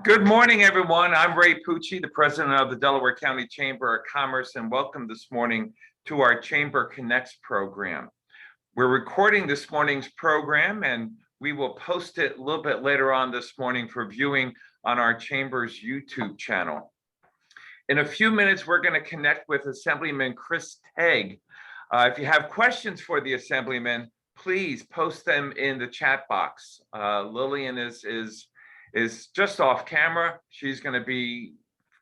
Good morning, everyone. I'm Ray Pucci, the president of the Delaware County Chamber of Commerce, and welcome this morning to our Chamber Connects program. We're recording this morning's program, and we will post it a little bit later on this morning for viewing on our Chamber's YouTube channel. In a few minutes, we're going to connect with Assemblyman Chris Tague. If you have questions for the Assemblyman, please post them in the chat box. Lillian is just off camera. She's going to be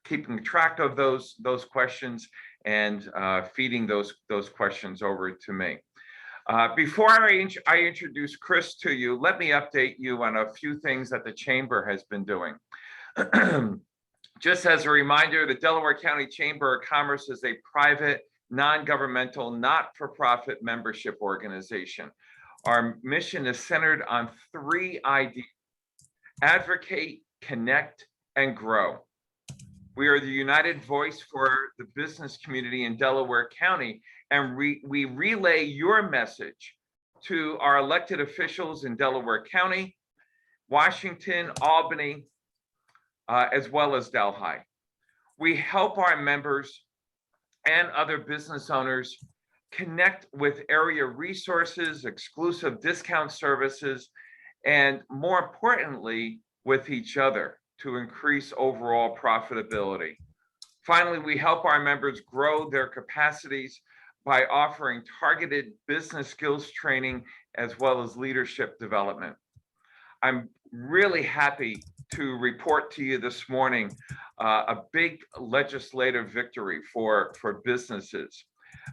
keeping track of those questions and feeding those questions over to me. Before I introduce Chris to you, let me update you on a few things that the Chamber has been doing. Just as a reminder, the Delaware County Chamber of Commerce is a private, non-governmental, not-for-profit membership organization. Our mission is centered on three ideas: advocate, connect, and grow. We are the united voice for the business community in Delaware County, and we relay your message to our elected officials in Delaware County, Washington, Albany, as well as Delhi. We help our members and other business owners connect with area resources, exclusive discount services, and more importantly, with each other to increase overall profitability. Finally, we help our members grow their capacities by offering targeted business skills training as well as leadership development. I'm really happy to report to you this morning a big legislative victory for businesses.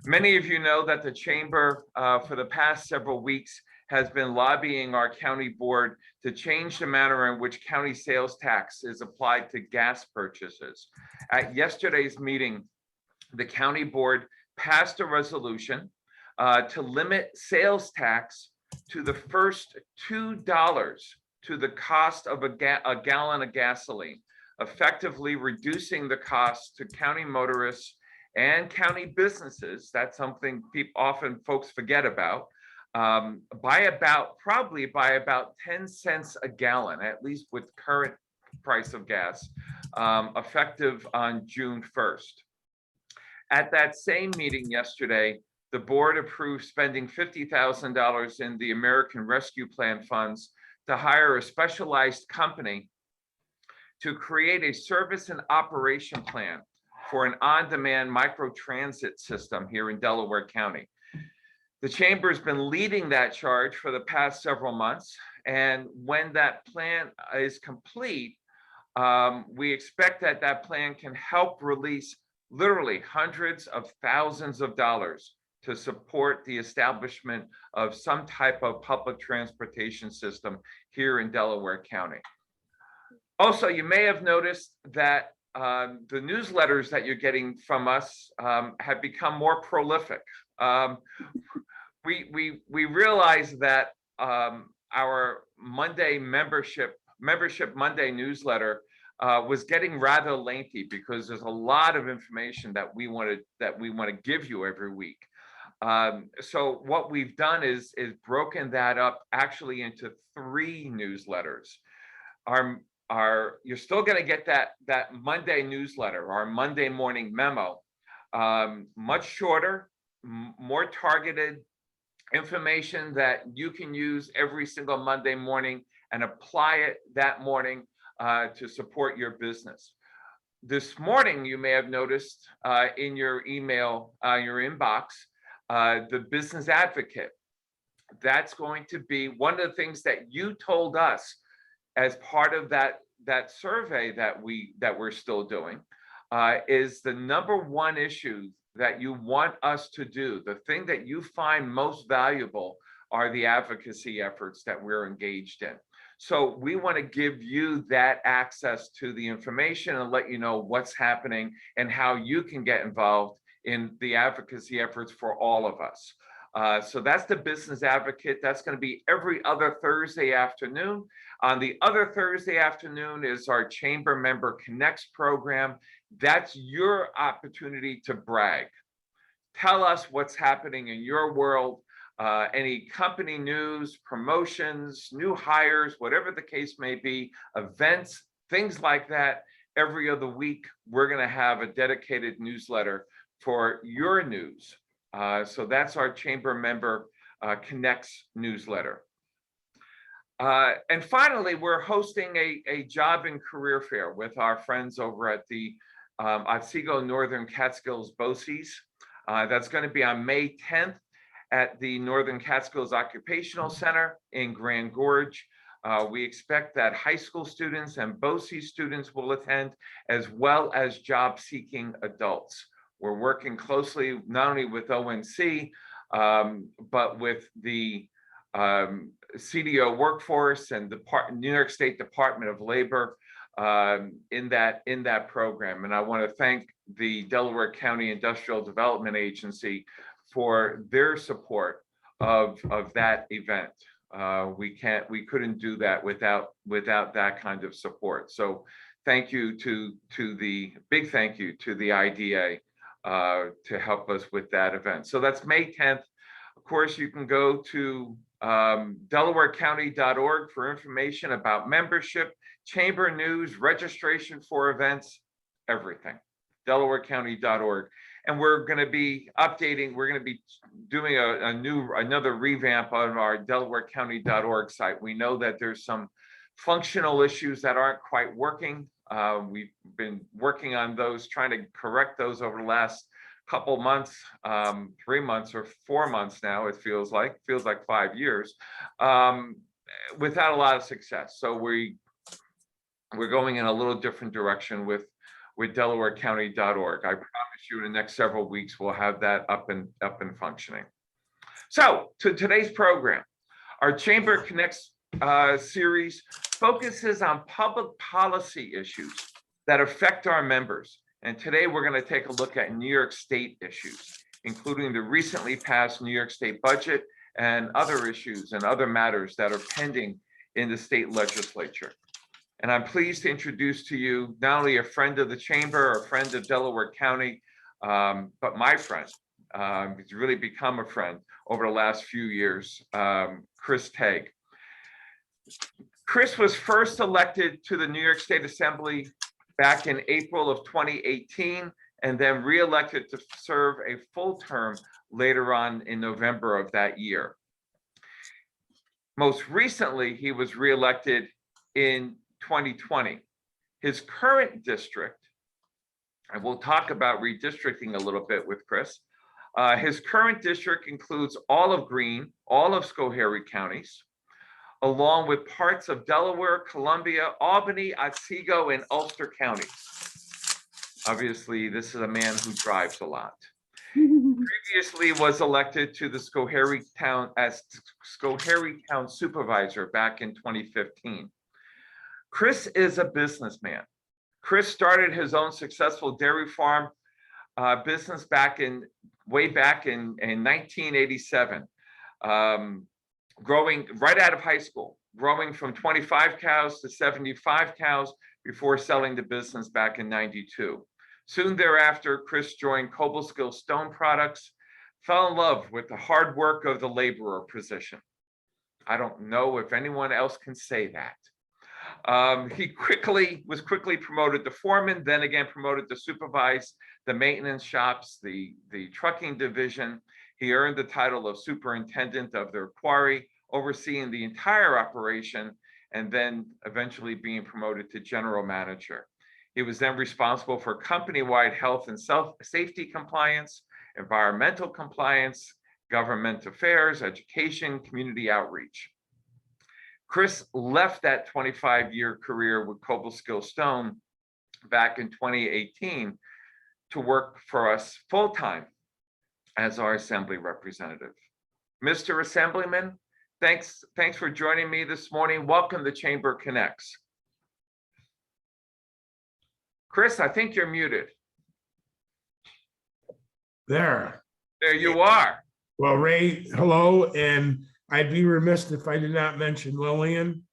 Many of you know that the Chamber for the past several weeks has been lobbying our county board to change the manner in which county sales tax is applied to gas purchases. At yesterday's meeting, the county board passed a resolution to limit sales tax to the first $2 to the cost of a gallon of gasoline, effectively reducing the cost to county motorists and county businesses. That's something folks forget about. Probably by about 10 cents a gallon, at least with current price of gas, effective on June 1st. At that same meeting yesterday, the board approved spending $50,000 in the American Rescue Plan funds to hire a specialized company to create a service and operation plan for an on-demand microtransit system here in Delaware County. The Chamber has been leading that charge for the past several months, and when that plan is complete, we expect that plan can help release literally hundreds of thousands of dollars to support the establishment of some type of public transportation system here in Delaware County. Also, you may have noticed that the newsletters that you're getting from us have become more prolific. We realize that our membership Monday newsletter was getting rather lengthy because there's a lot of information that we want to give you every week. So what we've done is broken that up actually into 3 newsletters. You're still going to get that Monday newsletter, our Monday morning memo, much shorter, more targeted information that you can use every single Monday morning and apply it that morning to support your business. This morning, you may have noticed in your email, your inbox, the business advocate. That's going to be one of the things that you told us as part of that survey that we're still doing, is the #1 issue that you want us to do. The thing that you find most valuable are the advocacy efforts that we're engaged in. So we want to give you that access to the information and let you know what's happening and how you can get involved in the advocacy efforts for all of us. So that's the business advocate. That's going to be every other Thursday afternoon. On the other Thursday afternoon is our Chamber Member Connects program. That's your opportunity to brag. Tell us what's happening in your world, any company news, promotions, new hires, whatever the case may be, events things like that. Every other week, we're going to have a dedicated newsletter for your news. So that's our Chamber Member Connects newsletter. And finally, we're hosting a job and career fair with our friends over at the Otsego Northern Catskills BOCES. That's going to be on May 10th at the Northern Catskills Occupational Center in Grand Gorge. We expect that high school students and BOCES students will attend, as well as job-seeking adults. We're working closely not only with ONC, but with the CDO workforce and the New York State Department of Labor in that program. And I want to thank the Delaware County Industrial Development Agency for their support of that event. We couldn't do that without that kind of support. So thank you big thank you to the IDA to help us with that event. So that's May 10th. Of course, you can go to delawarecounty.org for information about membership, chamber news, registration for events, everything. delawarecounty.org. And we're going to be updating, we're going to be doing another revamp on our delawarecounty.org site. We know that there's some functional issues that aren't quite working. We've been working on those, trying to correct those over the last couple months, 3 months or 4 months now, it feels like 5 years, without a lot of success. So we're going in a little different direction with delawarecounty.org. I promise you in the next several weeks, we'll have that up and functioning. So to today's program, our Chamber Connects series focuses on public policy issues that affect our members. And today we're going to take a look at New York State issues, including the recently passed New York State budget and other issues and other matters that are pending in the state legislature. And I'm pleased to introduce to you not only a friend of the Chamber, or a friend of Delaware County, but my friend. He's really become a friend over the last few years, Chris Tague. Chris was first elected to the New York State Assembly back in April of 2018, and then re-elected to serve a full term later on in November of that year. Most recently, he was re-elected in 2020. His current district, and we'll talk about redistricting a little bit with Chris, his current district includes all of Greene, all of Schoharie counties, along with parts of Delaware, Columbia, Albany, Otsego, and Ulster counties. Obviously, this is a man who drives a lot. Previously was elected to the Schoharie Town as Schoharie Town Supervisor back in 2015. Chris is a businessman. Chris started his own successful dairy farm business way back in 1987. Growing right out of high school, growing from 25 cows to 75 cows before selling the business back in 92. Soon thereafter, Chris joined Cobleskill Stone Products, fell in love with the hard work of the laborer position. I don't know if anyone else can say that. He was quickly promoted to foreman, then again promoted to supervise the maintenance shops, the trucking division. He earned the title of superintendent of their quarry, overseeing the entire operation, and then eventually being promoted to general manager. He was then responsible for company-wide health and safety compliance, environmental compliance, government affairs, education, community outreach. Chris left that 25-year career with Cobleskill Stone back in 2018 to work for us full-time as our Assembly representative. Mr. Assemblyman, thanks for joining me this morning. Welcome to Chamber Connects. Chris, I think you're muted. There you are. Well, Ray, hello, and I'd be remiss if I did not mention Lillian.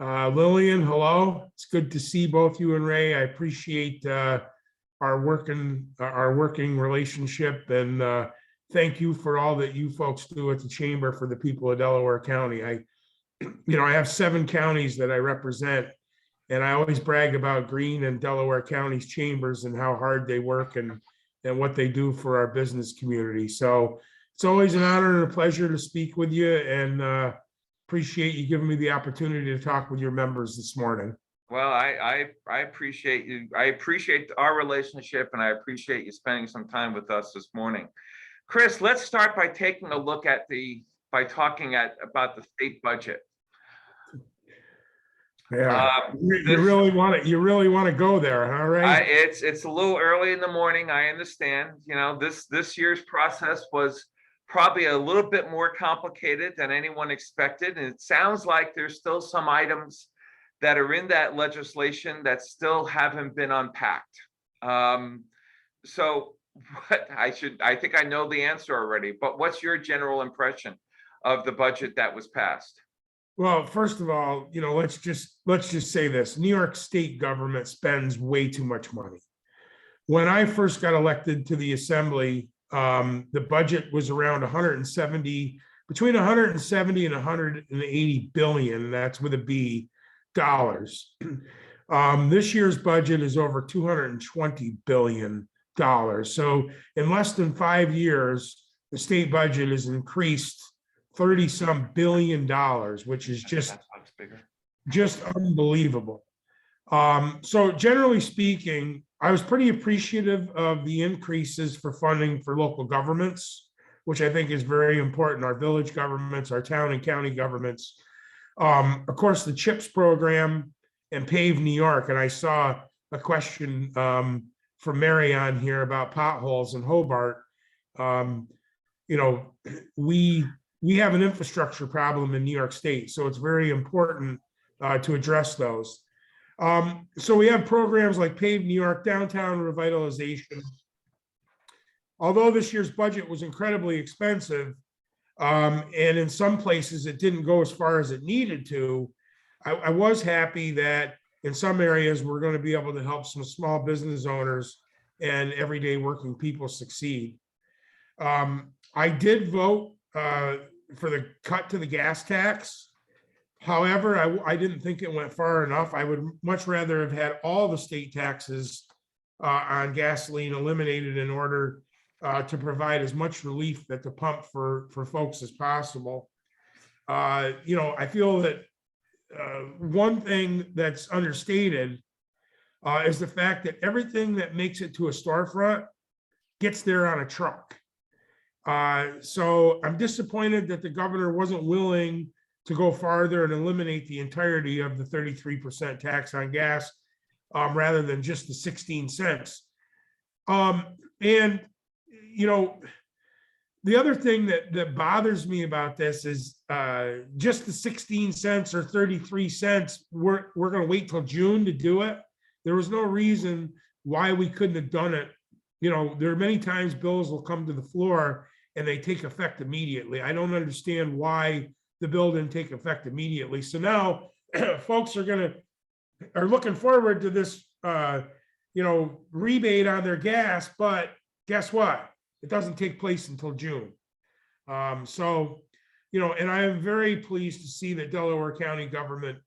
Lillian, hello. It's good to see both you and Ray. I appreciate our working relationship, and thank you for all that you folks do at the Chamber for the people of Delaware County. I have 7 counties that I represent, And I always brag about Greene and Delaware County's chambers and how hard they work and what they do for our business community. So it's always an honor and a pleasure to speak with you, and appreciate you giving me the opportunity to talk with your members this morning. Well, I appreciate you. I appreciate our relationship, and I appreciate you spending some time with us this morning. Chris, let's start by taking a look at about the state budget. Yeah, you really want to go there, huh? Right? It's a little early in the morning. I understand. You know, this year's process was probably a little bit more complicated than anyone expected, and it sounds like there's still some items that are in that legislation that still haven't been unpacked. So I think I know the answer already, but what's your general impression of the budget that was passed? Well, first of all, let's just say this: New York State government spends way too much money. When I first got elected to the assembly, the budget was around between 170 and 180 billion. That's with a B, dollars. This year's budget is over 220 billion dollars. So in less than 5 years, the state budget has increased 30-some billion dollars, which is just unbelievable. So generally speaking, I was pretty appreciative of the increases for funding for local governments, which I think is very important. Our village governments, our town and county governments. Of course, the CHIPS program and Pave New York. And I saw a question from Mary on here about potholes in Hobart. We have an infrastructure problem in New York State, so it's very important to address those. So we have programs like Pave New York, downtown revitalization. Although this year's budget was incredibly expensive, and in some places it didn't go as far as it needed to, I was happy that in some areas we're going to be able to help some small business owners and everyday working people succeed. I did vote for the cut to the gas tax. However, I didn't think it went far enough. I would much rather have had all the state taxes on gasoline eliminated in order to provide as much relief at the pump for folks as possible. I feel that one thing that's understated is the fact that everything that makes it to a storefront gets there on a truck. So I'm disappointed that the governor wasn't willing to go farther and eliminate the entirety of the 33% tax on gas rather than just the 16 cents. And, the other thing that bothers me about this is just the 16 cents or 33 cents, we're going to wait till June to do it. There was no reason why we couldn't have done it. There are many times bills will come to the floor and they take effect immediately. I don't understand why the bill didn't take effect immediately. So now folks are looking forward to this, rebate on their gas, but guess what? It doesn't take place until June. And I am very pleased to see that Delaware County government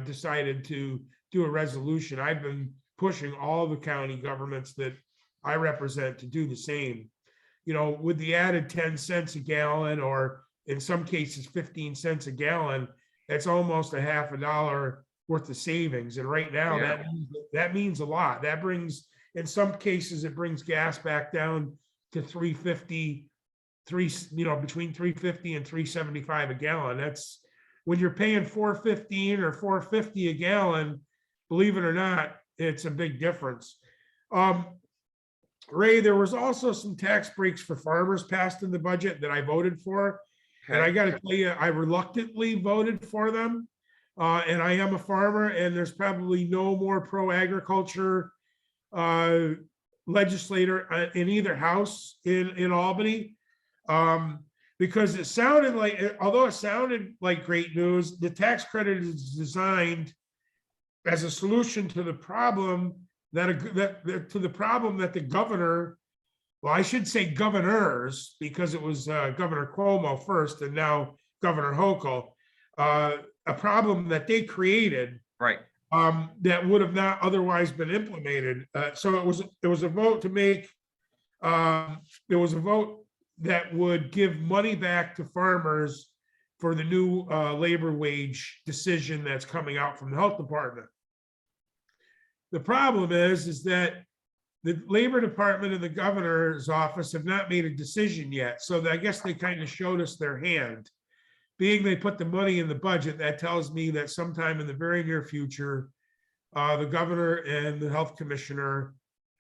decided to do a resolution. I've been pushing all the county governments that I represent to do the same. With the added 10 cents a gallon, or in some cases 15 cents a gallon, that's almost a half a dollar worth of savings. And right now, that means a lot. That brings, in some cases, it brings gas back down to $3.50, between $3.50 and $3.75 a gallon. That's when you're paying $4.15 or $4.50 a gallon. Believe it or not, it's a big difference. Ray, there was also some tax breaks for farmers passed in the budget that I voted for. Okay. And I got to tell you, I reluctantly voted for them. And I am a farmer, and there's probably no more pro-agriculture legislator in either house in Albany. Because it sounded like, although it sounded like great news, the tax credit is designed as a solution to the problem that the governor, well, I should say governors, because it was Governor Cuomo first and now Governor Hochul, a problem that they created. Right. that would have not otherwise been implemented. So it was a vote to make, there was a vote that would give money back to farmers for the new labor wage decision that's coming out from the health department. The problem is that the Labor Department and the governor's office have not made a decision yet. So I guess they kind of showed us their hand. Being they put the money in the budget, that tells me that sometime in the very near future, the governor and the health commissioner,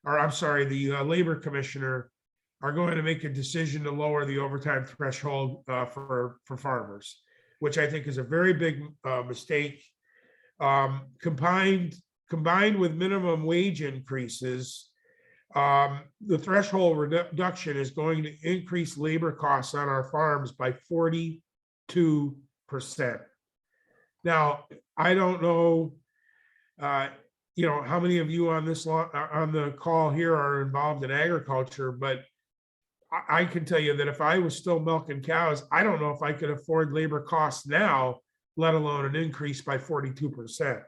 or I'm sorry, the labor commissioner are going to make a decision to lower the overtime threshold for farmers, which I think is a very big mistake. Combined with minimum wage increases, the threshold reduction is going to increase labor costs on our farms by 42%. Now, I don't know, how many of you on the call here are involved in agriculture, but I can tell you that if I was still milking cows, I don't know if I could afford labor costs now, let alone an increase by 42%.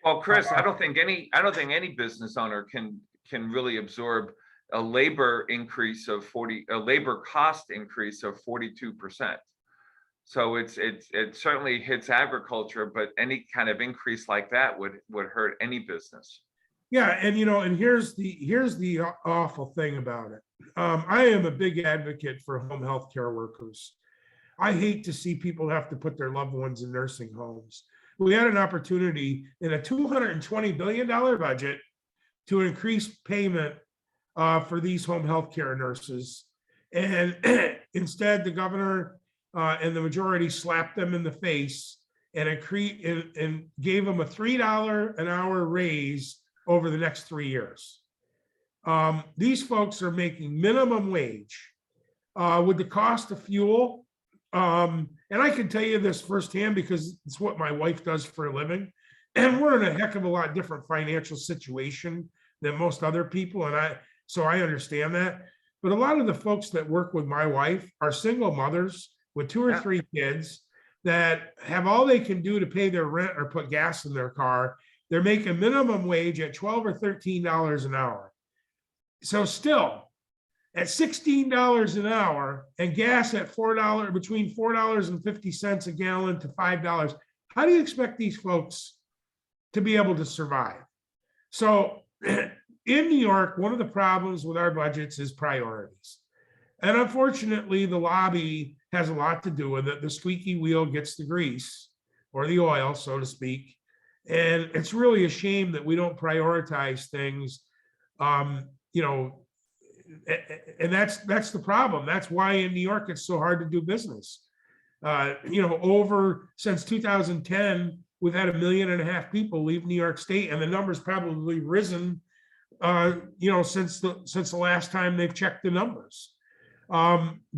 Well, Chris, I don't think any business owner can really absorb a labor cost increase of 42%. So it certainly hits agriculture, but any kind of increase like that would hurt any business. Yeah, and here's the awful thing about it. I am a big advocate for home health care workers. I hate to see people have to put their loved ones in nursing homes. We had an opportunity in a $220 billion budget to increase payment for these home health care nurses. And instead, the governor and the majority slapped them in the face and gave them a $3 an hour raise over the next 3 years. These folks are making minimum wage with the cost of fuel. And I can tell you this firsthand because it's what my wife does for a living. And we're in a heck of a lot different financial situation than most other people. So I understand that. But a lot of the folks that work with my wife are single mothers with 2 or 3 kids that have all they can do to pay their rent or put gas in their car. They're making minimum wage at $12 or $13 an hour. So still, at $16 an hour and gas at $4, between $4.50 a gallon to $5, how do you expect these folks to be able to survive? So in New York, one of the problems with our budgets is priorities. And unfortunately, the lobby has a lot to do with it. The squeaky wheel gets the grease or the oil, so to speak. And it's really a shame that we don't prioritize things, and that's the problem. That's why in New York, it's so hard to do business. Since 2010, we've had 1.5 million people leave New York State, and the number's probably risen, since the last time they've checked the numbers.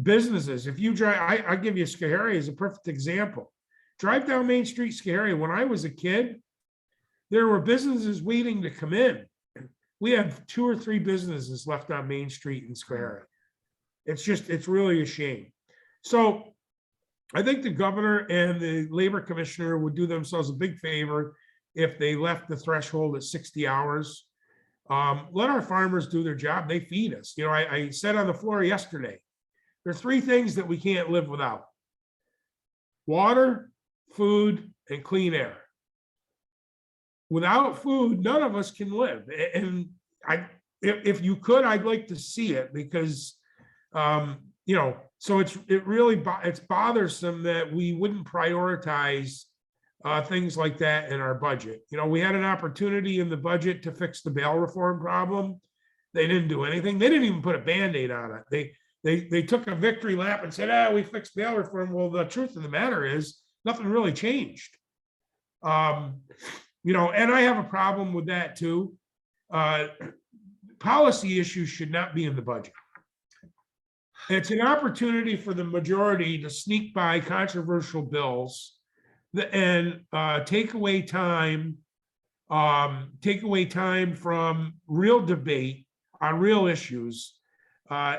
Businesses, if you drive, I give you Schoharie as a perfect example. Drive down Main Street, Schoharie. When I was a kid, there were businesses waiting to come in. We have 2 or 3 businesses left on Main Street in Schoharie. It's really a shame. So I think the governor and the labor commissioner would do themselves a big favor if they left the threshold at 60 hours. Let our farmers do their job. They feed us. I said on the floor yesterday, there are 3 things that we can't live without: water, food, and clean air. Without food, none of us can live. And if you could, I'd like to see it because, so it's bothersome that we wouldn't prioritize things like that in our budget. We had an opportunity in the budget to fix the bail reform problem. They didn't do anything. They didn't even put a Band-Aid on it. They took a victory lap and said, we fixed bail reform. Well, the truth of the matter is nothing really changed. And I have a problem with that too. Policy issues should not be in the budget. It's an opportunity for the majority to sneak by controversial bills and take away time from real debate on real issues.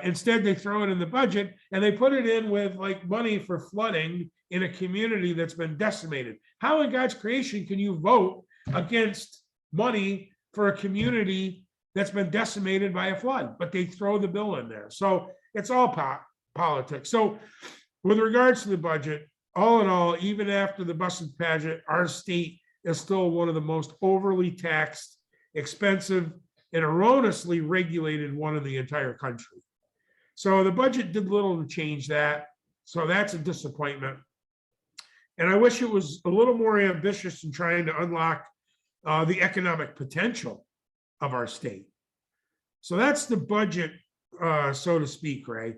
Instead, they throw it in the budget and they put it in with money for flooding in a community that's been decimated. How in God's creation can you vote against money for a community that's been decimated by a flood, but they throw the bill in there. So it's all politics. So with regards to the budget, all in all, even after the busing pageant, our state is still one of the most overly taxed, expensive, and erroneously regulated one in the entire country. So the budget did little to change that. So that's a disappointment. And I wish it was a little more ambitious in trying to unlock the economic potential of our state. So that's the budget, so to speak, Ray.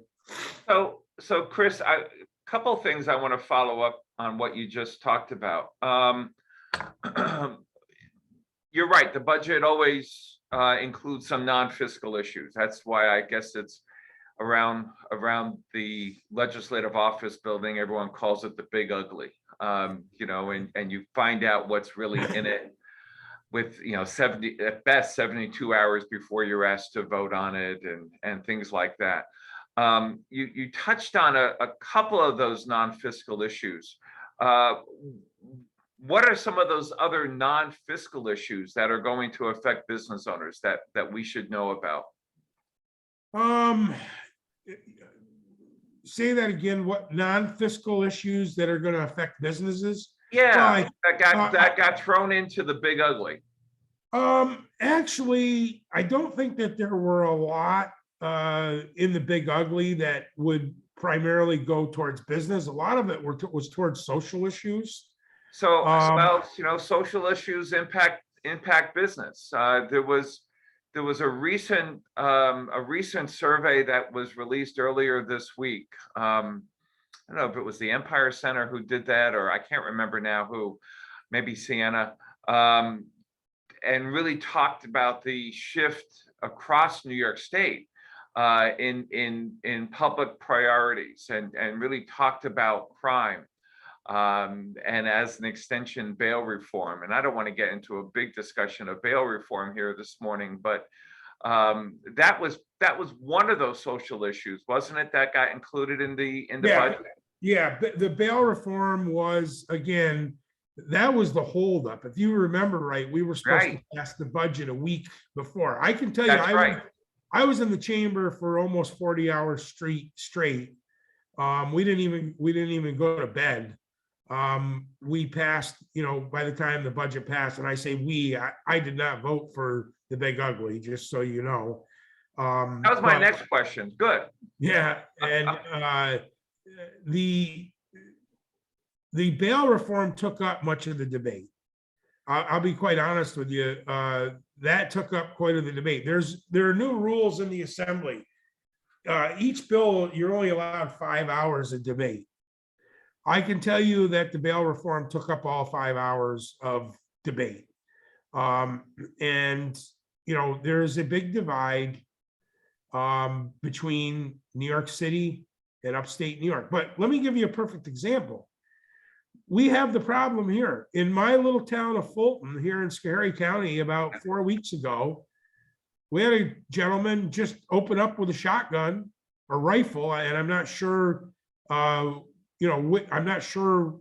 So Chris, a couple of things I want to follow up on what you just talked about. You're right. The budget always includes some non-fiscal issues. That's why I guess it's around the legislative office building. Everyone calls it the big ugly. You know, and you find out what's really in it with, you know, 70 at best 72 hours before you're asked to vote on it, and things like that. You touched on a couple of those non-fiscal issues. What are some of those other non-fiscal issues that are going to affect business owners that we should know about? Say that again. What non-fiscal issues that are going to affect businesses? Yeah, that got thrown into the big ugly. Actually, I don't think that there were a lot in the big ugly that would primarily go towards business. A lot of it was towards social issues. So, well, you know, social issues impact business. There was a recent survey that was released earlier this week. I don't know if it was the Empire Center who did that, or I can't remember now who, maybe Sienna, and really talked about the shift across New York State in public priorities, and really talked about crime, and as an extension, bail reform. And I don't want to get into a big discussion of bail reform here this morning, but that was one of those social issues, wasn't it, that got included in the budget? Yeah, the bail reform was, again, that was the holdup. If you remember right, we were supposed to pass the budget a week before. I can tell you, I was in the chamber for almost 40 hours straight. We didn't even go to bed. We passed, you know, by the time the budget passed, and I say we, I did not vote for the big ugly, just so you know. That was my next question. Good. Yeah, and the bail reform took up much of the debate. I'll be quite honest with you. That took up quite of the debate. There are new rules in the assembly. Each bill, you're only allowed 5 hours of debate. I can tell you that the bail reform took up all 5 hours of debate. And, you know, there's a big divide between New York City and upstate New York. But let me give you a perfect example. We have the problem here in my little town of Fulton here in Schoharie County. About 4 weeks ago, we had a gentleman just open up with a shotgun or rifle, and I'm not sure, you know, I'm not sure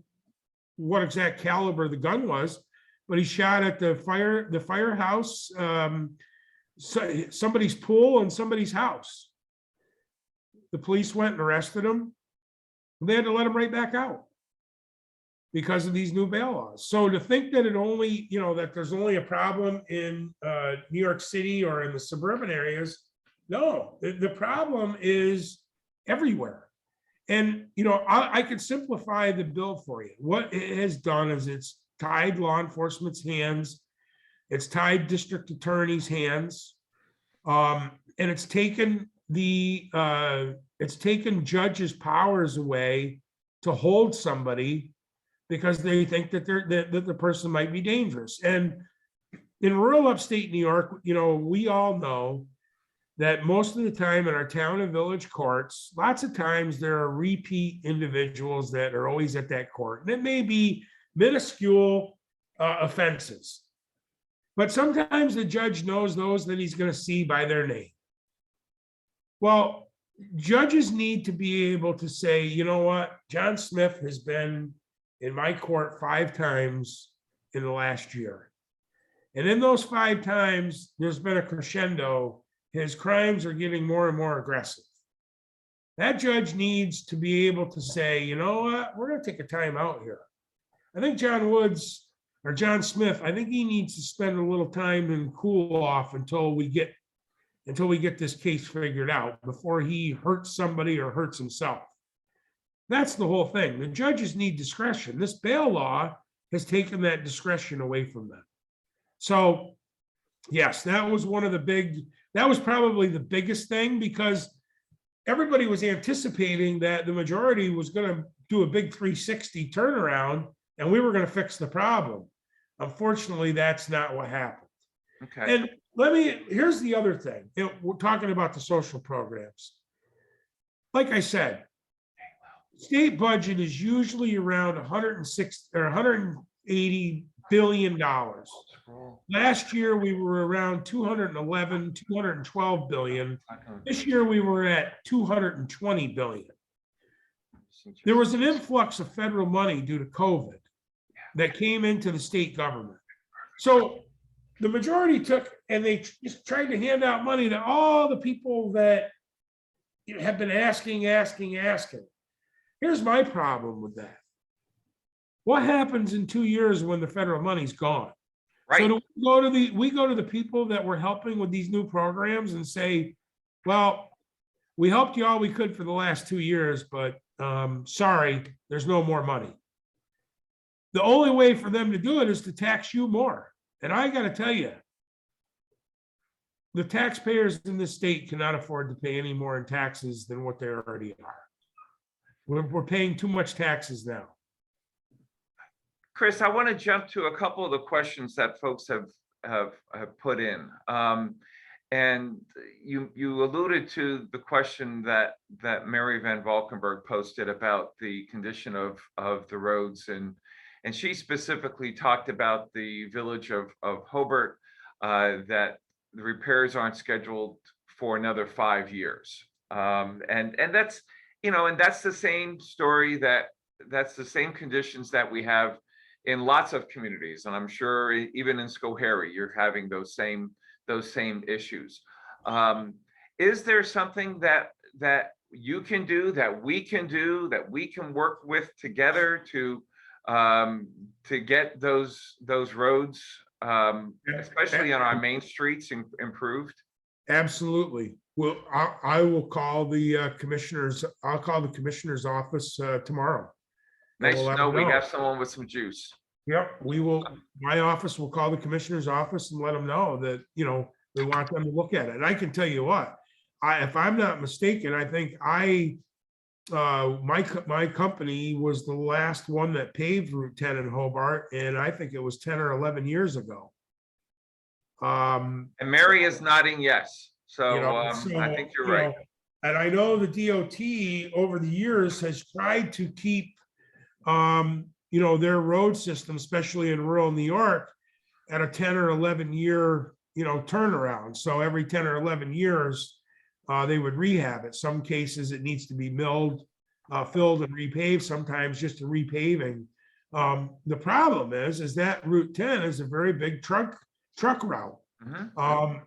what exact caliber the gun was, but he shot at the firehouse, somebody's pool and somebody's house. The police went and arrested him. They had to let him right back out because of these new bail laws. So to think that it only, you know, that there's only a problem in New York City or in the suburban areas, no, the problem is everywhere. And, you know, I could simplify the bill for you. What it has done is it's tied law enforcement's hands, it's tied district attorney's hands, and it's taken judges' powers away to hold somebody because they think that that the person might be dangerous. And in rural upstate New York, you know, we all know that most of the time in our town and village courts, lots of times there are repeat individuals that are always at that court. And it may be minuscule offenses, but sometimes the judge knows those that he's going to see by their name. Well, judges need to be able to say, you know what, John Smith has been in my court 5 times in the last year. And in those 5 times, there's been a crescendo. His crimes are getting more and more aggressive. That judge needs to be able to say, you know what, we're going to take a time out here. I think John Woods or John Smith, I think he needs to spend a little time and cool off until we get this case figured out before he hurts somebody or hurts himself. That's the whole thing. The judges need discretion. This bail law has taken that discretion away from them. So yes, that was probably the biggest thing, because everybody was anticipating that the majority was going to do a big 360 turnaround and we were going to fix the problem. Unfortunately, that's not what happened. Okay. And here's the other thing. We're talking about the social programs. Like I said, state budget is usually around 160 or 180 billion dollars. Last year, we were around 211, 212 billion. This year, we were at 220 billion. There was an influx of federal money due to COVID that came into the state government. So the majority took, and they just tried to hand out money to all the people that have been asking. Here's my problem with that. What happens in 2 years when the federal money's gone? Right. So do we go to the people that we're helping with these new programs and say, well, we helped you all we could for the last 2 years, but sorry, there's no more money. The only way for them to do it is to tax you more. And I got to tell you, the taxpayers in this state cannot afford to pay any more in taxes than what they already are. We're paying too much taxes now. Chris, I want to jump to a couple of the questions that folks have put in. And you alluded to the question that Mary Van Valkenburg posted about the condition of the roads, and she specifically talked about the village of Hobart, that the repairs aren't scheduled for another 5 years. And that's, and that's the same story, that's the same conditions that we have in lots of communities. And I'm sure even in Schoharie, you're having those same issues. Is there something that you can do, that we can work with together to get those roads, especially on our main streets, improved? Absolutely. Well, I will call the commissioners. I'll call the commissioner's office tomorrow. Nice to know we have someone with some juice. Yep, we will. My office will call the commissioner's office and let them know that, we want them to look at it. And I can tell you what, if I'm not mistaken, I think my company was the last one that paved Route 10 in Hobart, and I think it was 10 or 11 years ago. And Mary is nodding yes. So, I think you're right. And I know the DOT over the years has tried to keep, their road system, especially in rural New York, at a 10 or 11 year, turnaround. So every 10 or 11 years, they would rehab it. Some cases it needs to be milled, filled and repaved, sometimes just a repaving. The problem is that Route 10 is a very big truck route. Mm-hmm.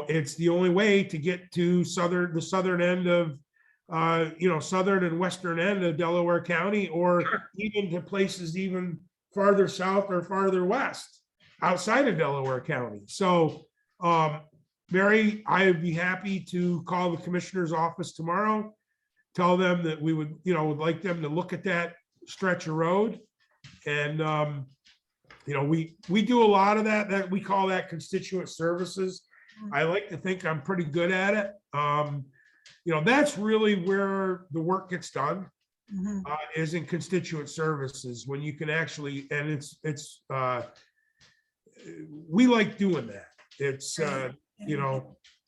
It's the only way to get to the southern end of, southern and western end of Delaware County, or even to places even farther south or farther west outside of Delaware County. So, Mary, I would be happy to call the commissioner's office tomorrow, tell them that we would like them to look at that stretch of road. And, we do a lot of that we call that constituent services. I like to think I'm pretty good at it. That's really where the work gets done, is in constituent services, when you can actually, and we like doing that. It's,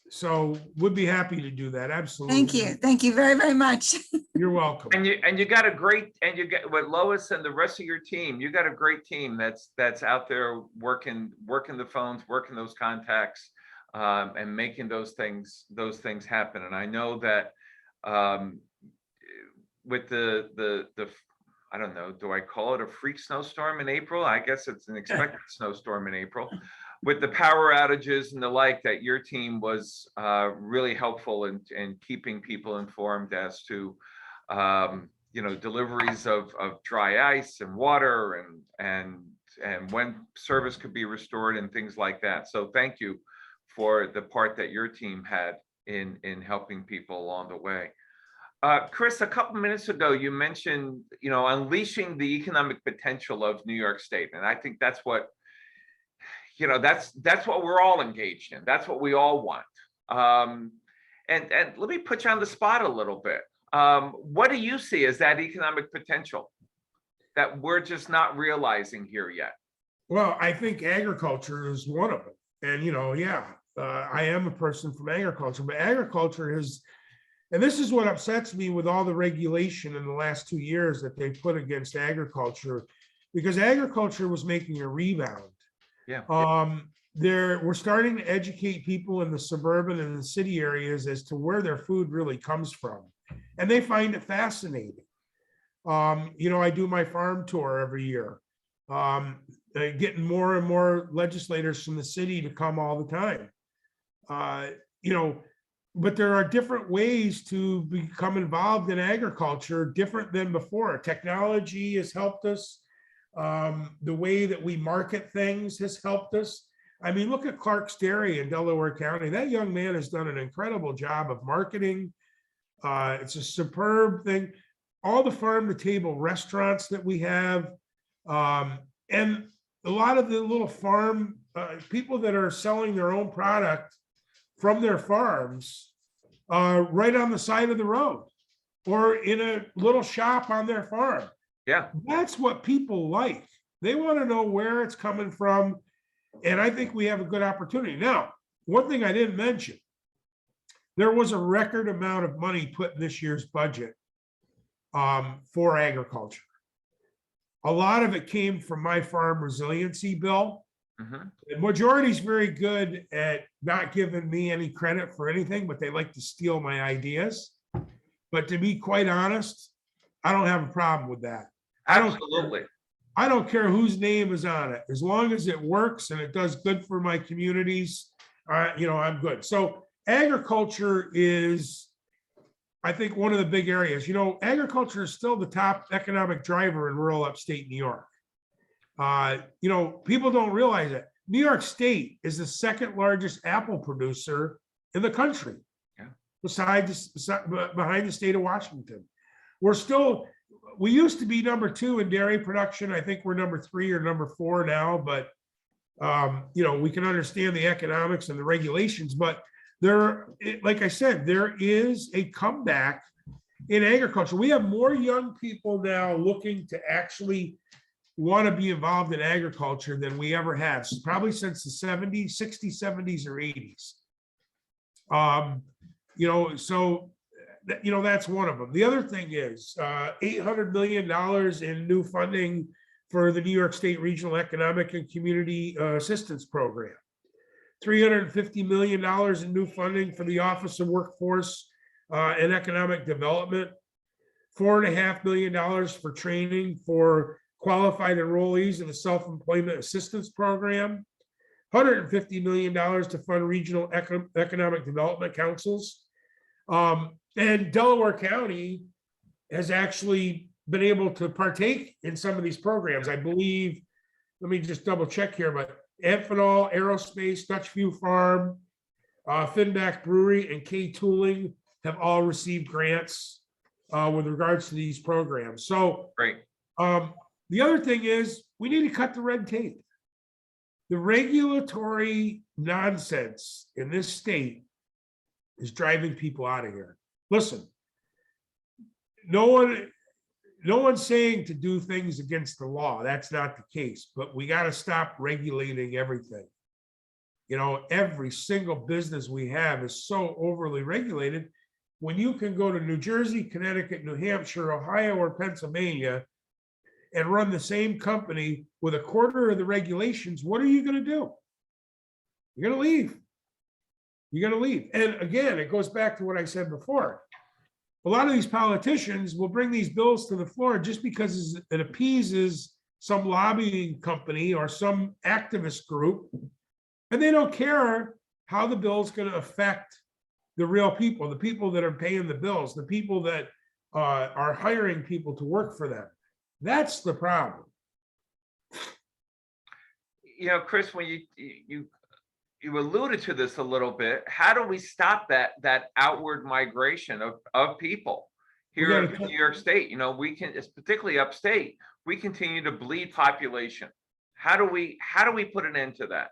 so we'd be happy to do that. Absolutely. Thank you very, very much. You're welcome. And you got you get with Lois and the rest of your team, you got a great team that's out there working the phones, working those contacts, and making those things happen. And I know that with the I don't know, do I call it a freak snowstorm in April? I guess it's an expected snowstorm in April. with the power outages and the like, that your team was really helpful in keeping people informed as to, deliveries of dry ice and water and when service could be restored and things like that. So thank you for the part that your team had in helping people along the way. Chris, a couple minutes ago, you mentioned, unleashing the economic potential of New York State. And I think that's what, that's what we're all engaged in. That's what we all want. And let me put you on the spot a little bit. What do you see as that economic potential that we're just not realizing here yet? Well, I think agriculture is one of them. And, I am a person from agriculture, but agriculture is, and this is what upsets me with all the regulation in the last 2 years that they put against agriculture, because agriculture was making a rebound. Yeah. We're starting to educate people in the suburban and the city areas as to where their food really comes from, and they find it fascinating. I do my farm tour every year, getting more and more legislators from the city to come all the time. But there are different ways to become involved in agriculture, different than before. Technology has helped us. The way that we market things has helped us. I mean, look at Clark's Dairy in Delaware County. That young man has done an incredible job of marketing. It's a superb thing. All the farm to table restaurants that we have, and a lot of the little farm people that are selling their own product from their farms, right on the side of the road or in a little shop on their farm. Yeah. That's what people like. They want to know where it's coming from. And I think we have a good opportunity. Now, one thing I didn't mention, there was a record amount of money put in this year's budget for agriculture. A lot of it came from my farm resiliency bill. Mm-hmm. The majority is very good at not giving me any credit for anything, but they like to steal my ideas. But to be quite honest, I don't have a problem with that. Absolutely. I don't care whose name is on it, as long as it works and it does good for my communities. I'm good. So agriculture is, I think, one of the big areas. Agriculture is still the top economic driver in rural upstate New York. People don't realize it. New York State is the second largest apple producer in the country, behind the state of Washington. We used to be number 2 in dairy production. I think we're number 3 or number 4 now, but we can understand the economics and the regulations, but like I said, there is a comeback in agriculture. We have more young people now looking to actually want to be involved in agriculture than we ever have, probably since the 60s, 70s, or 80s. That's one of them. The other thing is $800 million in new funding for the New York State Regional Economic and Community Assistance Program. $350 million in new funding for the Office of Workforce and Economic Development. $4.5 million for training for qualified enrollees in the Self-Employment Assistance Program. $150 million to fund regional economic development councils. And Delaware County has actually been able to partake in some of these programs. I believe, let me just double check here, but Amphenol, Aerospace, Dutchview Farm, Finback Brewery, and K Tooling have all received grants with regards to these programs. So great. The other thing is we need to cut the red tape. The regulatory nonsense in this state is driving people out of here. Listen, no one's saying to do things against the law. That's not the case, but we got to stop regulating everything. Every single business we have is so overly regulated. When you can go to New Jersey, Connecticut, New Hampshire, Ohio, or Pennsylvania and run the same company with a quarter of the regulations, what are you going to do? You're going to leave. You're going to leave. And again, it goes back to what I said before. A lot of these politicians will bring these bills to the floor just because it appeases some lobbying company or some activist group And they don't care how the bill's going to affect the real people, the people that are paying the bills, the people that are hiring people to work for them. That's the problem. You know, Chris, when you alluded to this a little bit, how do we stop that outward migration of people here in New York State? You know, we can, it's particularly upstate, we continue to bleed population. How do we put an end to that?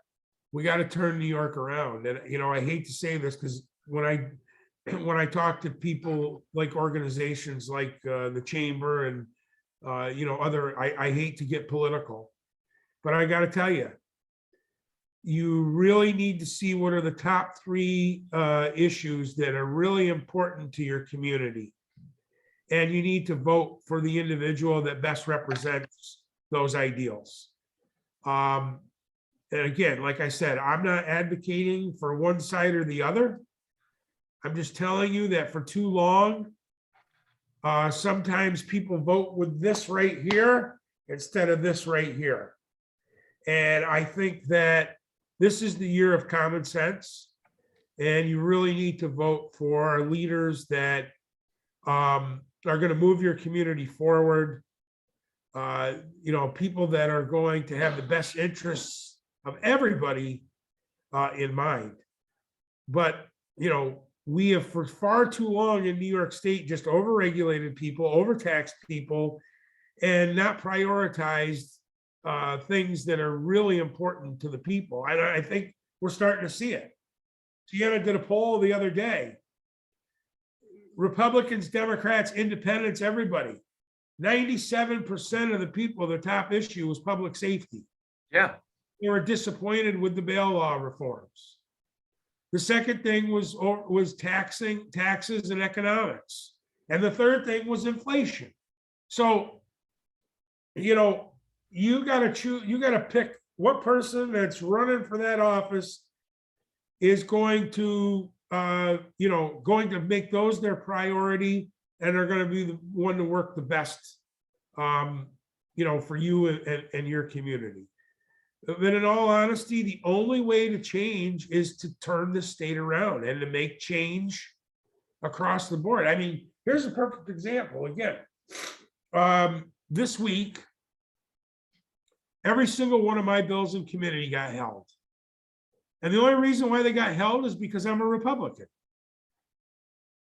We got to turn New York around. And, you know, I hate to say this because when I talk to people like organizations like the Chamber and, you know, I hate to get political, but I got to tell you, you really need to see what are the top three issues that are really important to your community. And you need to vote for the individual that best represents those ideals. And again, like I said, I'm not advocating for one side or the other. I'm just telling you that for too long, sometimes people vote with this right here instead of this right here. And I think that this is the year of common sense. And you really need to vote for leaders that are going to move your community forward. You know, people that are going to have the best interests of everybody in mind. But, you know, we have for far too long in New York State just overregulated people, overtaxed people, and not prioritized things that are really important to the people. I think we're starting to see it. Sienna did a poll the other day. Republicans, Democrats, independents, everybody. 97% of the people, the top issue was public safety. Yeah. They were disappointed with the bail law reforms. The second thing was taxes and economics. And the third thing was inflation. So, you know, you got to choose, you got to pick what person that's running for that office is going to, you know, going to make those their priority and are going to be the one to work the best, you know, for you and your community. But in all honesty, the only way to change is to turn the state around and to make change across the board. I mean, here's a perfect example. Again, this week, every single one of my bills in committee got held. And the only reason why they got held is because I'm a Republican.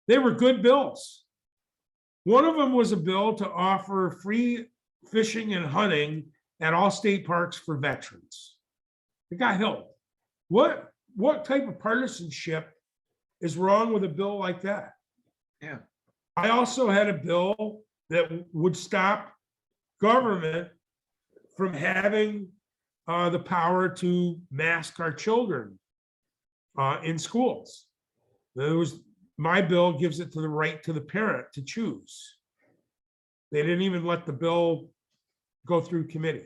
They were good bills. One of them was a bill to offer free fishing and hunting at all state parks for veterans. It got held. What type of partisanship is wrong with a bill like that? Yeah. I also had a bill that would stop government from having the power to mask our children in schools. My bill gives it to the right to the parent to choose. They didn't even let the bill go through committee.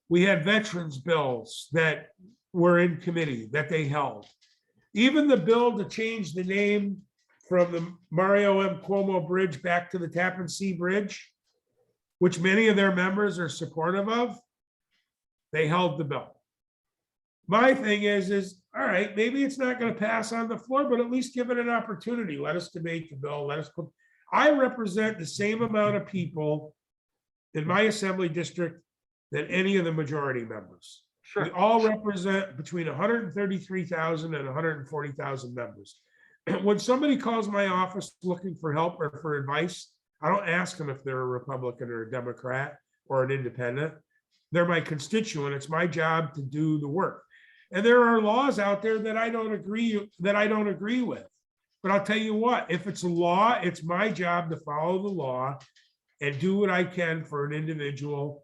We had veterans bills that were in committee that they held. Even the bill to change the name from the Mario M. Cuomo Bridge back to the Tappan Zee Bridge, which many of their members are supportive of, they held the bill. My thing is, all right, maybe it's not going to pass on the floor, but at least give it an opportunity. Let us debate the bill. I represent the same amount of people in my assembly district than any of the majority members. Sure. We all represent between 133,000 and 140,000 members. When somebody calls my office looking for help or for advice, I don't ask them if they're a Republican or a Democrat or an independent. They're my constituent. It's my job to do the work. And there are laws out there that I don't agree with. But I'll tell you what, if it's a law, it's my job to follow the law and do what I can for an individual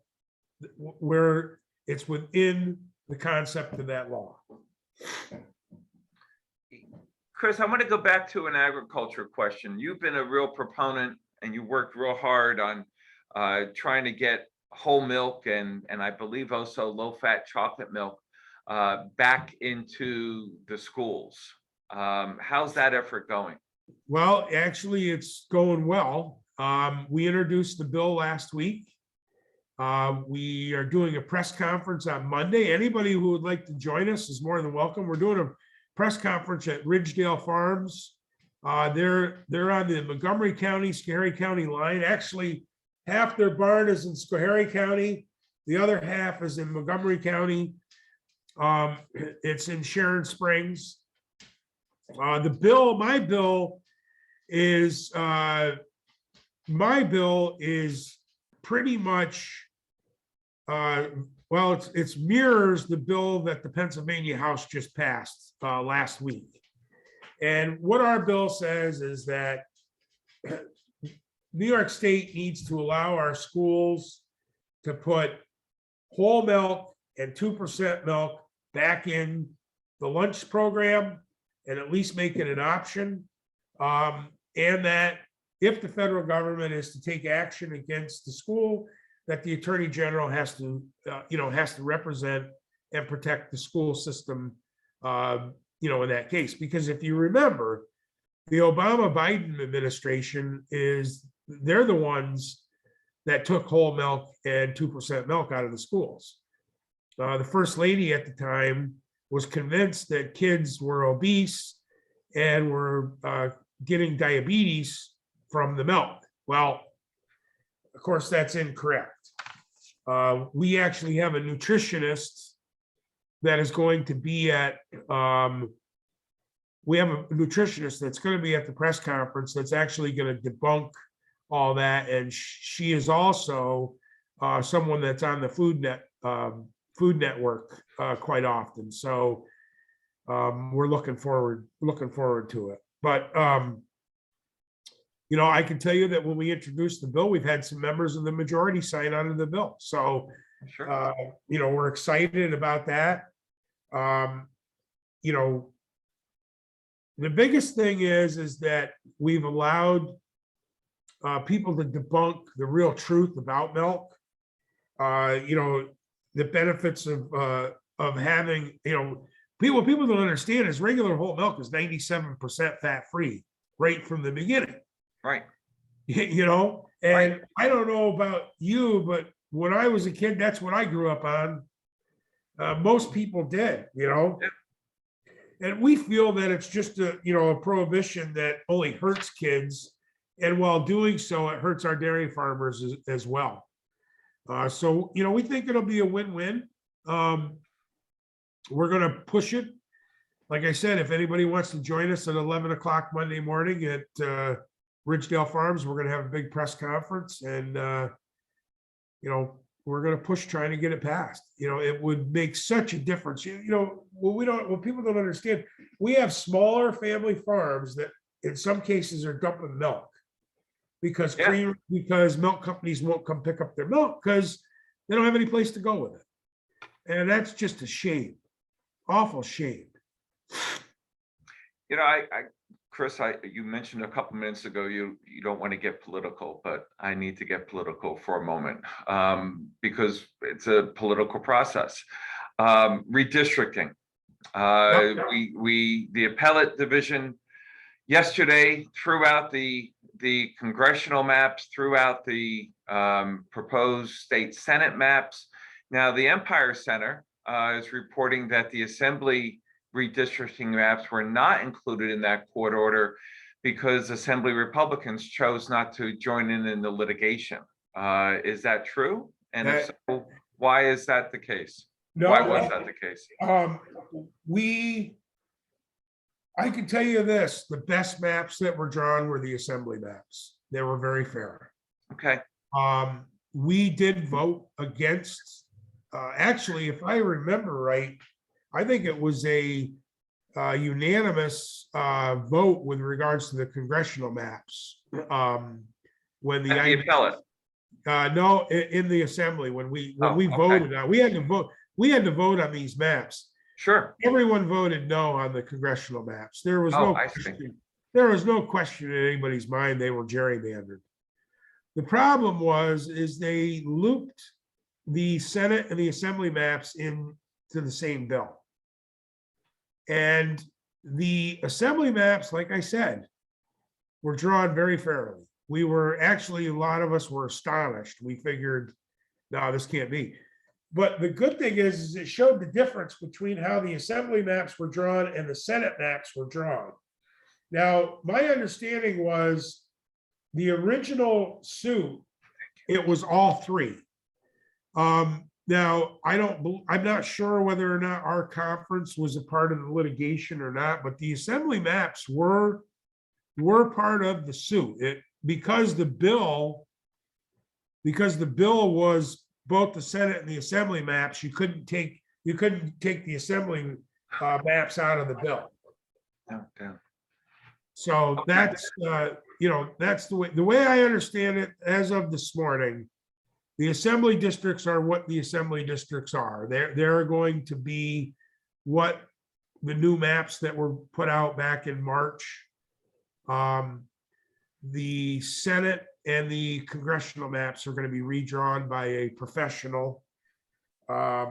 where it's within the concept of that law. Chris, I want to go back to an agriculture question. You've been a real proponent and you worked real hard on trying to get whole milk and I believe also low-fat chocolate milk back into the schools. How's that effort going? Well, actually, it's going well. We introduced the bill last week. We are doing a press conference on Monday. Anybody who would like to join us is more than welcome. We're doing a press conference at Ridgedale Farms. They're on the Montgomery County, Schoharie County line. Actually, half their barn is in Schoharie County. The other half is in Montgomery County. It's in Sharon Springs. My bill is pretty much, well, it's mirrors the bill that the Pennsylvania House just passed last week. And what our bill says is that New York State needs to allow our schools to put whole milk and 2% milk back in the lunch program and at least make it an option. And that if the federal government is to take action against the school, that the Attorney General has to represent and protect the school system, in that case. Because if you remember, the Obama-Biden administration they're the ones that took whole milk and 2% milk out of the schools. The first lady at the time was convinced that kids were obese and were getting diabetes from the milk. Well, of course, that's incorrect. We actually have a nutritionist that is going to be at, we have a nutritionist that's going to be at the press conference that's actually going to debunk all that. And she is also someone that's on the Food Network quite often. So we're looking forward to it. But I can tell you that when we introduced the bill, we've had some members of the majority sign on to the bill. So, Sure. we're excited about that. The biggest thing is that we've allowed people to debunk the real truth about milk. The benefits of having, people don't understand is regular whole milk is 97% fat free right from the beginning. Right. And Right. I don't know about you, but when I was a kid, that's what I grew up on. Most people did, Yeah. and we feel that it's just a prohibition that only hurts kids. And while doing so, it hurts our dairy farmers as well. So, we think it'll be a win-win. We're going to push it. Like I said, if anybody wants to join us at 11 o'clock Monday morning at Ridgedale Farms, we're going to have a big press conference and, we're going to push trying to get it passed. It would make such a difference. What people don't understand, we have smaller family farms that in some cases are dumping milk because milk companies won't come pick up their milk because they don't have any place to go with it. And that's just a shame, awful shame. Chris, you mentioned a couple minutes ago, you don't want to get political, but I need to get political for a moment because it's a political process. Redistricting. The appellate division yesterday threw out the congressional maps, threw out the proposed state Senate maps. Now the Empire Center is reporting that the Assembly redistricting maps were not included in that court order because Assembly Republicans chose not to join in the litigation. Is that true? And if so, why is that the case? Why was that the case? I can tell you this, the best maps that were drawn were the Assembly maps. They were very fair. Okay. We did vote against, actually, if I remember right, I think it was a unanimous vote with regards to the congressional maps. When the appellate. No, in the Assembly, when we voted, we had to vote on these maps. Sure. Everyone voted no on the congressional maps. There was no question. There was no question in anybody's mind they were gerrymandered. The problem is they looped the Senate and the Assembly maps into the same bill. And the Assembly maps, like I said, were drawn very fairly. We were actually, a lot of us were astonished. We figured, no, this can't be. But the good thing is it showed the difference between how the assembly maps were drawn and the Senate maps were drawn. Now, my understanding was the original suit, it was all three. Now, I'm not sure whether or not our conference was a part of the litigation or not, but the assembly maps were part of the suit. Because the bill was both the Senate and the assembly maps, you couldn't take the assembly maps out of the bill. Yeah. So that's that's the way I understand it as of this morning. The assembly districts are what the assembly districts are. They're going to be what the new maps that were put out back in March. The Senate and the congressional maps are going to be redrawn by a professional. A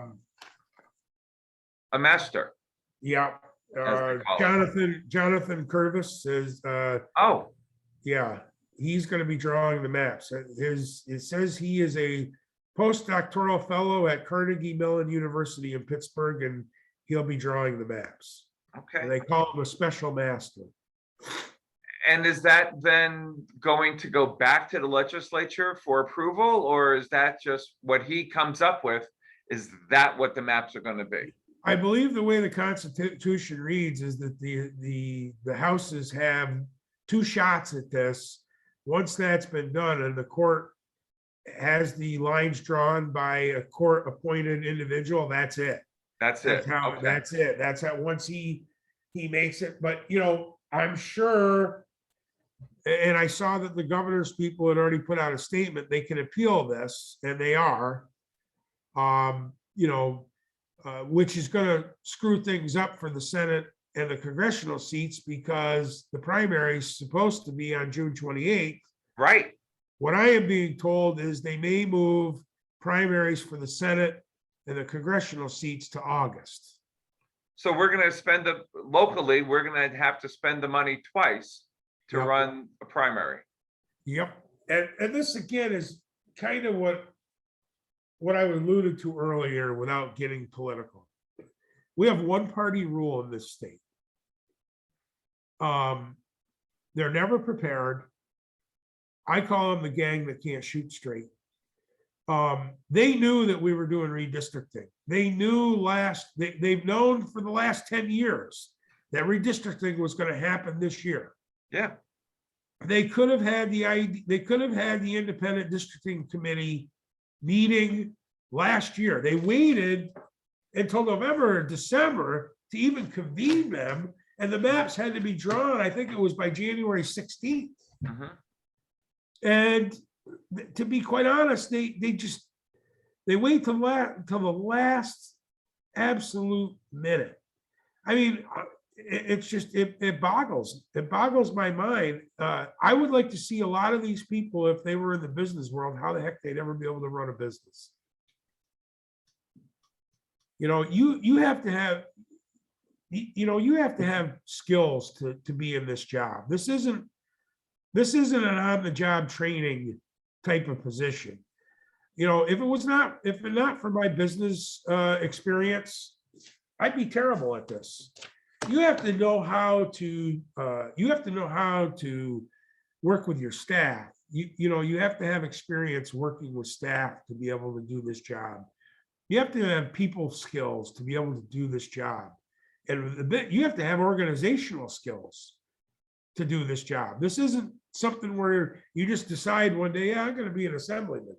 master. Yeah. As they call it. Jonathan Curvis is, Oh, yeah, he's going to be drawing the maps. It says he is a postdoctoral fellow at Carnegie Mellon University in Pittsburgh, and he'll be drawing the maps. okay. And they call him a special master. And is that then going to go back to the legislature for approval, or is that just what he comes up with? Is that what the maps are going to be? I believe the way the Constitution reads is that the houses have two shots at this. Once that's been done and the court has the lines drawn by a court appointed individual, that's it. That's That's it. how, Okay. that's it. That's how, once he makes it, but I'm sure. And I saw that the governor's people had already put out a statement, they can appeal this, and they are. Which is gonna screw things up for the Senate and the congressional seats, because the primary is supposed to be on June 28th. Right. What I am being told is they may move primaries for the Senate and the congressional seats to August. So we're going to spend locally, we're going to have to spend the money twice to Yep. run a primary. Yep. And this again is kind of what I alluded to earlier without getting political. We have one party rule in this state. They're never prepared. I call them the gang that can't shoot straight. They knew that we were doing redistricting. They knew they've known for the last 10 years that redistricting was going to happen this year. Yeah. They could have had the independent districting committee meeting last year. They waited until November or December to even convene them, and the maps had to be drawn, I think it was by January 16th. Mhm. And to be quite honest, they wait till the last absolute minute. I mean, it boggles my mind. I would like to see a lot of these people, if they were in the business world, how the heck they'd ever be able to run a business. You have to have skills to be in this job. This isn't an on-the-job training type of position. If not for my business experience, I'd be terrible at this. You have to know how to work with your staff. You have to have experience working with staff to be able to do this job. You have to have people skills to be able to do this job. And you have to have organizational skills to do this job. This isn't something where you just decide one day, yeah, I'm going to be an assemblyman.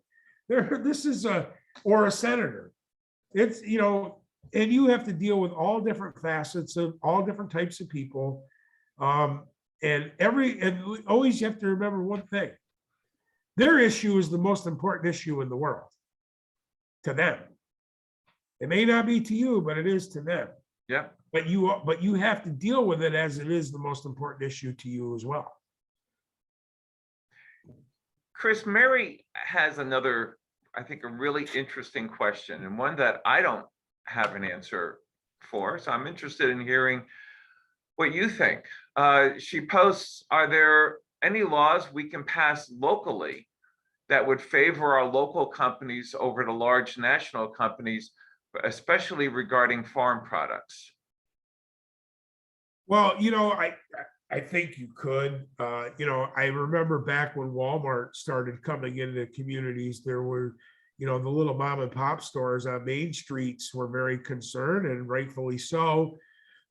Or a senator. It's, and you have to deal with all different facets of all different types of people. And always you have to remember one thing. Their issue is the most important issue in the world to them. It may not be to you, but it is to them. Yeah. But you have to deal with it as it is the most important issue to you as well. Chris, Mary has another, I think, a really interesting question, and one that I don't have an answer for. So I'm interested in hearing what you think. She posts, are there any laws we can pass locally that would favor our local companies over the large national companies, especially regarding farm products? Well, I think you could, I remember back when Walmart started coming into communities, there were, the little mom and pop stores on main streets were very concerned, and rightfully so.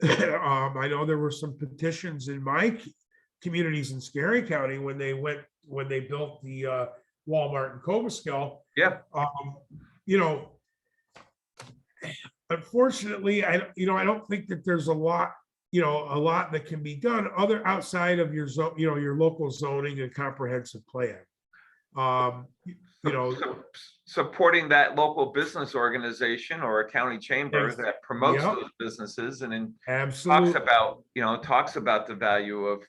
I know there were some petitions in my communities in Scary County when they built the Walmart in Cobuskell. Yeah, You know, unfortunately, I don't think that there's a lot that can be done other outside of your zone, your local zoning and comprehensive plan. Supporting that local business organization or a county chamber Yes. that promotes Yep. those businesses and then Absolutely. talks about the value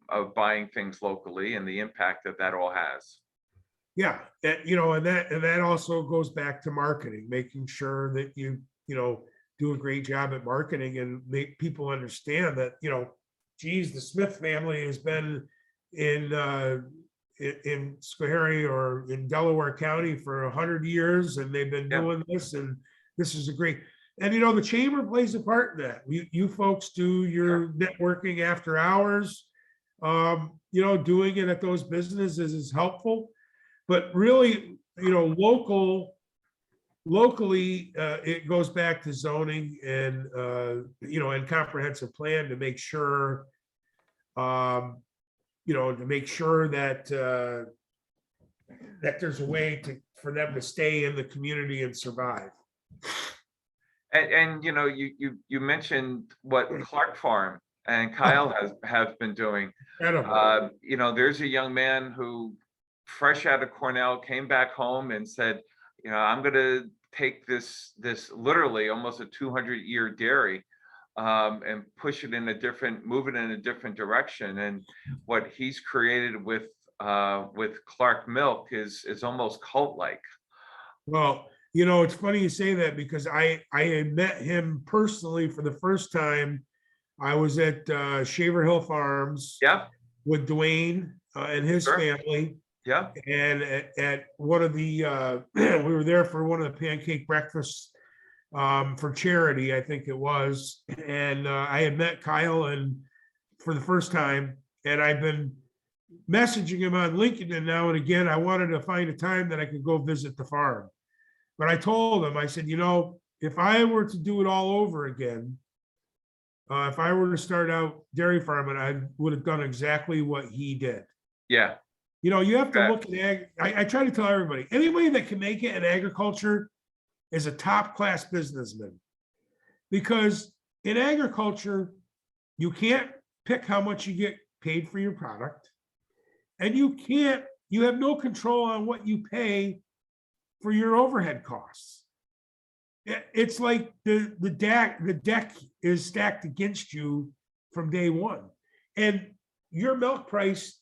of buying things locally and the impact that all has. Yeah, and that also goes back to marketing, making sure that you do a great job at marketing and make people understand that, geez, the Smith family has been in Schoharie or in Delaware County for 100 years, and they've been doing this, and this is a great, and the chamber plays a part in that. You folks do your networking after hours, doing it at those businesses is helpful, but really, locally, it goes back to zoning and, and comprehensive plan to make sure, that that there's a way for them to stay in the community and survive. And you mentioned what Clark Farm and Kyle have been doing. There's a young man who, fresh out of Cornell, came back home and said, I'm going to take this literally almost a 200-year dairy and move it in a different direction. And what he's created with Clark Milk is almost cult-like. Well, it's funny you say that, because I had met him personally for the first time. I was at Shaver Hill Farms with Dwayne and his family. Yeah. And at one of the, we were there for one of the pancake breakfasts for charity, I think it was. And I had met Kyle for the first time, and I've been messaging him on LinkedIn now and again. I wanted to find a time that I could go visit the farm. But I told him, I said, if I were to do it all over again, if I were to start out dairy farming, I would have done exactly what he did. Yeah. You have to look at ag. I try to tell everybody, anybody that can make it in agriculture is a top-class businessman. Because in agriculture, you can't pick how much you get paid for your product. And you have no control on what you pay for your overhead costs. It's like the deck is stacked against you from day one. And your milk price,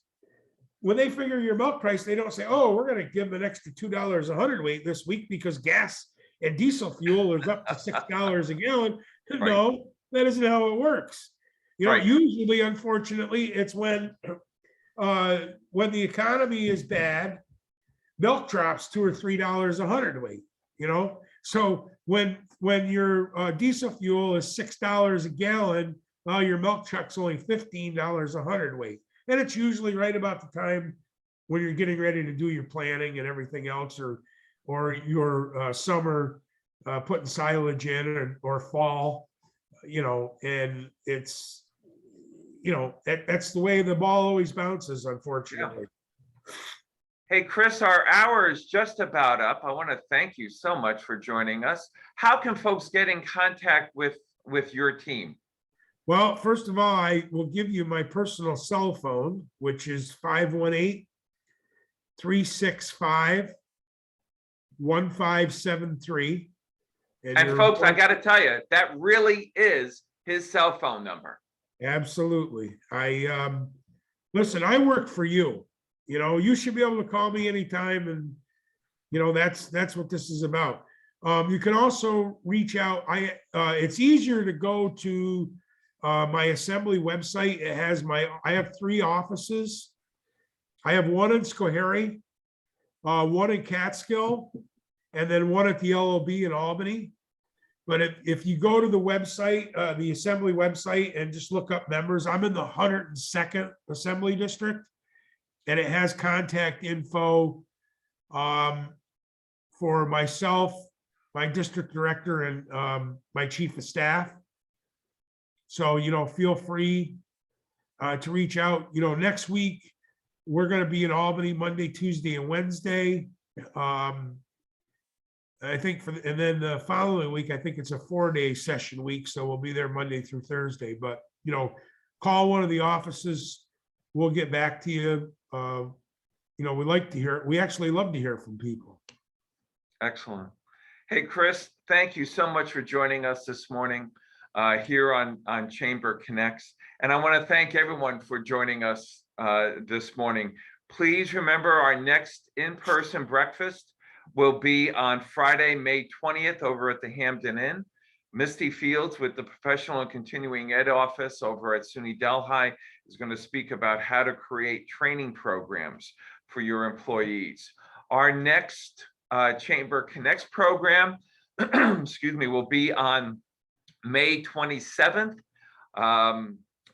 when they figure your milk price, they don't say, oh, we're going to give them an extra $2 a hundredweight this week because gas and diesel fuel is up to $6 a gallon. Right. No, that isn't how it works. Usually, unfortunately, it's when the economy is bad, milk drops $2 or $3 a hundredweight. So when your diesel fuel is $6 a gallon, well, your milk truck's only $15 a hundredweight. And it's usually right about the time when you're getting ready to do your planning and everything else, or your summer putting silage in, or fall, and it's, that's the way the ball always bounces, unfortunately. Yeah. Hey, Chris, our hour is just about up. I want to thank you so much for joining us. How can folks get in contact with your team? Well, first of all, I will give you my personal cell phone, which is 518-365-1573. And folks, I got to tell you, that really is his cell phone number. Absolutely. Listen, I work for you. You should be able to call me anytime, and that's what this is about. You can also reach out. It's easier to go to my Assembly website. I have 3 offices. I have one in Schoharie, one in Catskill, and then one at the LOB in Albany. But if you go to the website, the Assembly website, and just look up members, I'm in the 102nd Assembly District, and it has contact info for myself, my district director, and my chief of staff. So, feel free to reach out. Next week, we're going to be in Albany Monday, Tuesday, and Wednesday. I think and then the following week, I think it's a 4-day session week. So we'll be there Monday through Thursday, but, call one of the offices. We'll get back to you. We like to hear, we actually love to hear from people. Excellent. Hey, Chris, thank you so much for joining us this morning here on Chamber Connects. And I want to thank everyone for joining us this morning. Please remember our next in-person breakfast will be on Friday, May 20th over at the Hampton Inn. Misty Fields with the Professional and Continuing Ed Office over at SUNY Delhi is going to speak about how to create training programs for your employees. Our next Chamber Connects program, excuse me, will be on May 27th.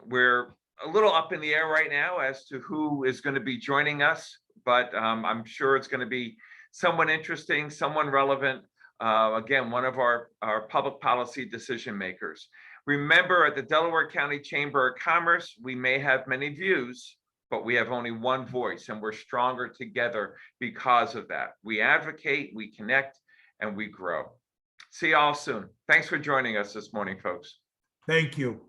We're a little up in the air right now as to who is going to be joining us, but I'm sure it's going to be someone interesting, someone relevant. Again, one of our public policy decision makers. Remember, at the Delaware County Chamber of Commerce, we may have many views, but we have only one voice, and we're stronger together because of that. We advocate, we connect, and we grow. See you all soon. Thanks for joining us this morning, folks. Thank you.